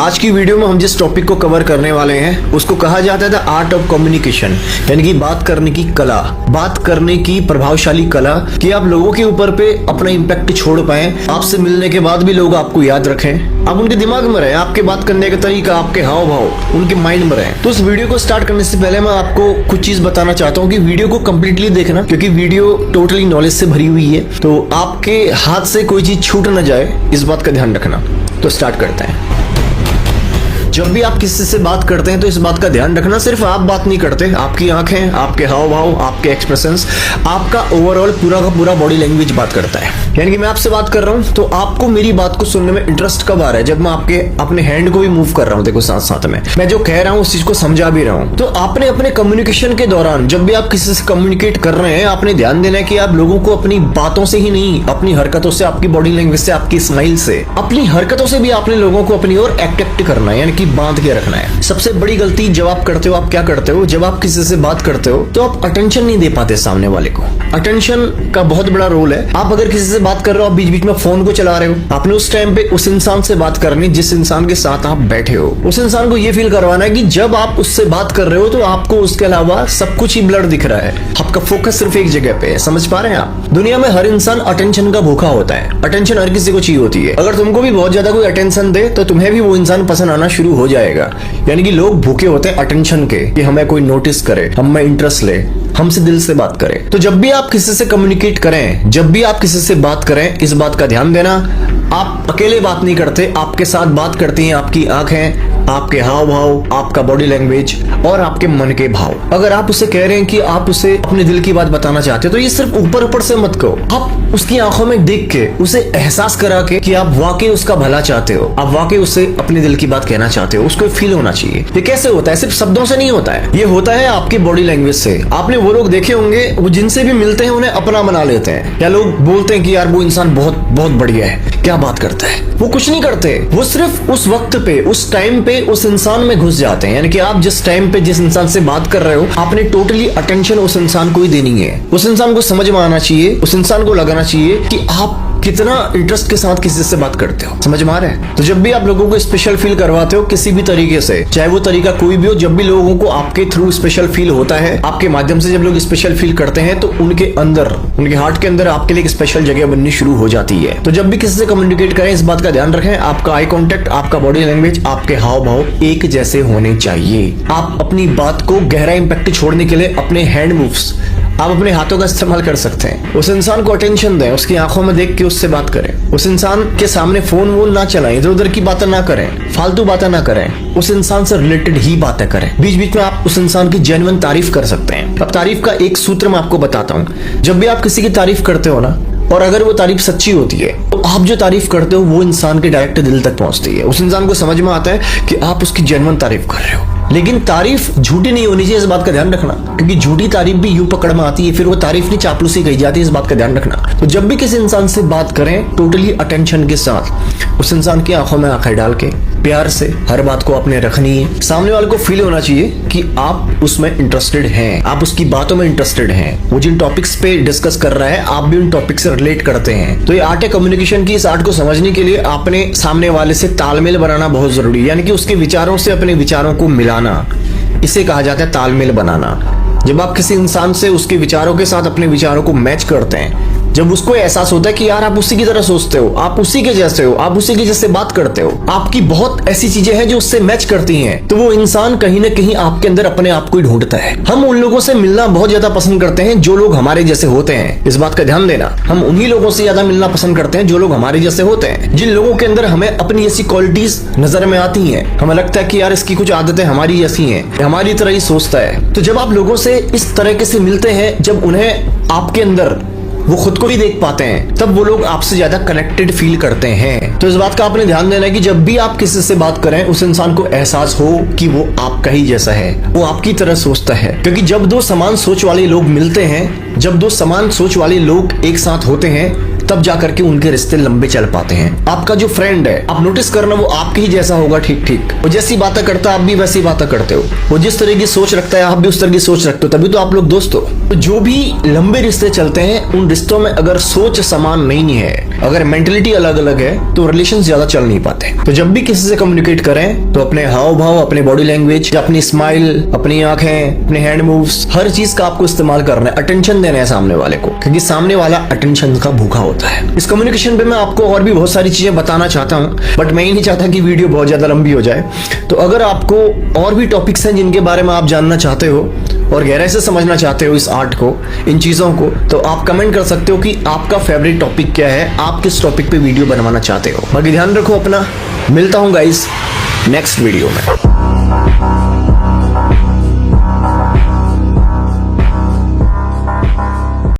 आज की वीडियो में हम जिस टॉपिक को कवर करने वाले हैं उसको कहा जाता है द आर्ट ऑफ कम्युनिकेशन, यानी कि बात करने की कला, बात करने की प्रभावशाली कला कि आप लोगों के ऊपर पे अपना इम्पैक्ट छोड़ पाए, आपसे मिलने के बाद भी लोग आपको याद रखें, आप उनके दिमाग में रहे, आपके बात करने का तरीका, आपके हाव भाव उनके माइंड में रहे। तो इस वीडियो को स्टार्ट करने से पहले मैं आपको कुछ चीज बताना चाहता हूँ कि वीडियो को कंप्लीटली देखना, क्योंकि वीडियो टोटली नॉलेज से भरी हुई है, तो आपके हाथ से कोई चीज छूट न जाए इस बात का ध्यान रखना। तो स्टार्ट करते हैं। जब भी आप किसी से बात करते हैं तो इस बात का ध्यान रखना, सिर्फ आप बात नहीं करते, आपकी आंखें, आपके हाव भाव, आपके एक्सप्रेशंस, आपका ओवरऑल पूरा का पूरा बॉडी लैंग्वेज बात करता है। यानी कि मैं आपसे बात कर रहा हूं तो आपको मेरी बात को सुनने में इंटरेस्ट कब आ रहा है? जब मैं आपके अपने हैंड को भी मूव कर रहा हूं, देखो साथ साथ में मैं जो कह रहा हूं उस चीज को समझा भी रहा हूं। तो आपने अपने कम्युनिकेशन के दौरान जब भी आप किसी से कम्युनिकेट कर रहे हैं, आपने ध्यान देना है कि आप लोगों को अपनी बातों से ही नहीं, अपनी हरकतों से, आपकी बॉडी लैंग्वेज से, आपकी स्माइल से, अपनी हरकतों से भी आपने लोगों को अपनी ओर अट्रैक्ट करना है, यानी कि बांध के रखना है। सबसे बड़ी गलती जब आप करते हो, आप क्या करते हो? जब आप किसी से बात करते हो तो आप अटेंशन नहीं दे पाते सामने वाले को। अटेंशन का बहुत बड़ा रोल है। आप अगर किसी से बात कर रहे हो, आप बीच बीच में फोन को चला रहे हो, आपने उस टाइम पे उस इंसान से बात करनी जिस इंसान के साथ आप बैठे हो। उस इंसान को ये फील करवाना है कि जब आप उससे बात कर रहे हो तो आपको उसके अलावा सब कुछ ही ब्लर दिख रहा है, आपका फोकस सिर्फ एक जगह पे है। समझ पा रहे हैं आप? दुनिया में हर इंसान अटेंशन का भूखा होता है। अटेंशन हर किसी को चाहिए होती है। अगर तुमको भी बहुत ज्यादा कोई अटेंशन दे तो तुम्हें भी वो इंसान पसंद आना शुरू हो जाएगा। यानी कि लोग भूखे होते हैं अटेंशन के, कि हमें कोई नोटिस करे, हमें इंटरेस्ट ले, हमसे दिल से बात करे। तो जब भी आप किसी से कम्युनिकेट करें, जब भी आप किसी से बात करें, इस बात का ध्यान देना, आप अकेले बात नहीं करते, आपके साथ बात करती हैं आपकी आंखें, आपके हाव भाव, आपका बॉडी लैंग्वेज और आपके मन के भाव। अगर आप उसे कह रहे हैं कि आप उसे अपने दिल की बात बताना चाहते हो तो ये सिर्फ ऊपर ऊपर से मत कहो, आप उसकी आंखों में देख के, उसे एहसास करा के कि आप वाकई उसका भला चाहते हो, आप वाकई उसे अपने दिल की बात कहना चाहते हो, उसको फील होना चाहिए। ये कैसे होता है? सिर्फ शब्दों से नहीं होता है, ये होता है आपकी बॉडी लैंग्वेज से। आपने वो लोग देखे होंगे, वो जिनसे भी मिलते हैं उन्हें अपना बना लेते हैं, या लोग बोलते हैं कि यार वो इंसान बहुत बहुत बढ़िया है, क्या बात करता है। वो कुछ नहीं करते, वो सिर्फ उस वक्त पे, उस टाइम पे उस इंसान में घुस जाते हैं। यानी कि आप जिस टाइम पे जिस इंसान से बात कर रहे हो, आपने टोटली अटेंशन उस इंसान को ही देनी है। उस इंसान को समझ में आना चाहिए, उस इंसान को लगाना चाहिए कि आप कितना इंटरेस्ट के साथ किसी से बात करते हो। समझ में आ रहा है? तो जब भी आप लोगों को स्पेशल फील करवाते हो किसी भी तरीके से, चाहे वो तरीका कोई भी हो, जब भी लोगों को आपके थ्रू स्पेशल फील होता है, आपके माध्यम से जब लोग स्पेशल फील करते हैं, तो उनके अंदर, उनके हार्ट के अंदर आपके लिए एक स्पेशल जगह बननी शुरू हो जाती है। तो जब भी किसी से कम्युनिकेट करें, इस बात का ध्यान रखें, आपका आई कॉन्टेक्ट, आपका बॉडी लैंग्वेज, आपके हाव भाव एक जैसे होने चाहिए। आप अपनी बात को गहरा इंपैक्ट छोड़ने के लिए अपने हैंड मूव्स, आप अपने हाथों का इस्तेमाल कर सकते हैं। उस इंसान को अटेंशन दें, उसकी आंखों में देख के उससे बात करें। उस इंसान के सामने फोन वोन ना चलाएं, इधर उधर की बातें ना करें, फालतू बातें ना करें, उस इंसान से रिलेटेड ही बातें करें। बीच बीच में आप उस इंसान की जेन्युइन तारीफ कर सकते हैं। अब तारीफ का एक सूत्र मैं आपको बताता हूँ। जब भी आप किसी की तारीफ करते हो ना, और अगर वो तारीफ सच्ची होती है, तो आप जो तारीफ करते हो वो इंसान के डायरेक्ट दिल तक पहुंचती है। उस इंसान को समझ में आता है कि आप उसकी जेन्युइन तारीफ कर रहे हो। लेकिन तारीफ झूठी नहीं होनी चाहिए, इस बात का ध्यान रखना, क्योंकि झूठी तारीफ भी यूं पकड़ में आती है, फिर वो तारीफ नहीं चापलूसी कही जाती है, इस बात का ध्यान रखना। तो जब भी किसी इंसान से बात करें, टोटली अटेंशन के साथ, उस इंसान की आंखों में आंखें डाल के प्यार से हर बात को अपने रखनी है। सामने वाले को फील होना चाहिए कि आप उसमें इंटरेस्टेड हैं, आप उसकी बातों में इंटरेस्टेड हैं। वो जिन टॉपिक्स पे डिस्कस कर रहा है, आप भी उन टॉपिक से रिलेट करते हैं। तो ये आर्ट है कम्युनिकेशन की। इस आर्ट को समझने के लिए आपने सामने वाले से तालमेल बनाना बहुत जरूरी है, यानी कि उसके विचारों से अपने विचारों को मिलाना, इसे कहा जाता है तालमेल बनाना। जब आप किसी इंसान से उसके विचारों के साथ अपने विचारों को मैच करते हैं, जब उसको एहसास होता है कि यार आप उसी की तरह सोचते हो, आप उसी के जैसे हो, आप उसी के जैसे बात करते हो, आपकी बहुत ऐसी चीजें हैं जो उससे मैच करती हैं, तो वो इंसान कहीं ना कहीं आपके अंदर अपने आप को ही ढूंढता है। हम उन लोगों से मिलना बहुत ज्यादा पसंद करते हैं जो लोग हमारे जैसे होते हैं, इस बात का ध्यान देना। हम उन्हीं लोगों से ज्यादा मिलना पसंद करते हैं जो लोग हमारे जैसे होते हैं, जिन लोगों के अंदर हमें अपनी ऐसी क्वालिटीज नजर में आती हैं, हमें लगता है कि यार इसकी कुछ आदतें हमारी जैसी हैं, हमारी तरह ही सोचता है। तो जब आप लोगों से इस तरीके से मिलते हैं, जब उन्हें आपके अंदर वो खुद को भी देख पाते हैं, तब वो लोग आपसे ज्यादा कनेक्टेड फील करते हैं। तो इस बात का आपने ध्यान देना है कि जब भी आप किसी से बात करें, उस इंसान को एहसास हो कि वो आपका ही जैसा है, वो आपकी तरह सोचता है। क्योंकि जब दो समान सोच वाले लोग मिलते हैं, जब दो समान सोच वाले लोग एक साथ होते हैं, तब जाकर के उनके रिश्ते लंबे चल पाते हैं। आपका जो फ्रेंड है, आप नोटिस करना वो आपके ही जैसा होगा, ठीक ठीक। वो जैसी बातें करता है आप भी वैसी बातें करते हो, वो जिस तरह की सोच रखता है आप भी उस तरह की सोच रखते हो, तभी तो आप लोग दोस्त हो। तो जो भी लंबे रिश्ते चलते हैं उन रिश्तों में अगर सोच समान नहीं है, अगर मेंटलिटी अलग अलग है, तो रिलेशन ज्यादा चल नहीं पाते। तो जब भी किसी से कम्युनिकेट करें तो अपने हाव भाव, अपने बॉडी लैंग्वेज, अपनी स्माइल, अपनी आंखें, अपने हैंड मूव्स, हर चीज का आपको इस्तेमाल करना है, अटेंशन देना है सामने वाले को, क्योंकि सामने वाला अटेंशन का भूखा होता है। इस कम्युनिकेशन पे मैं आपको और भी बहुत सारी चीजें बताना चाहता हूँ, बट मैं ही नहीं चाहता कि वीडियो बहुत ज्यादा लंबी हो जाए। तो अगर आपको और भी टॉपिक्स हैं जिनके बारे में आप जानना चाहते हो और गहराई से समझना चाहते हो इस आर्ट को, इन चीजों को, तो आप कमेंट कर सकते हो कि आपका फेवरेट टॉपिक क्या है, आप किस टॉपिक पे वीडियो बनवाना चाहते हो। बाकी ध्यान रखो अपना, मिलता हूँ गाइस नेक्स्ट वीडियो में।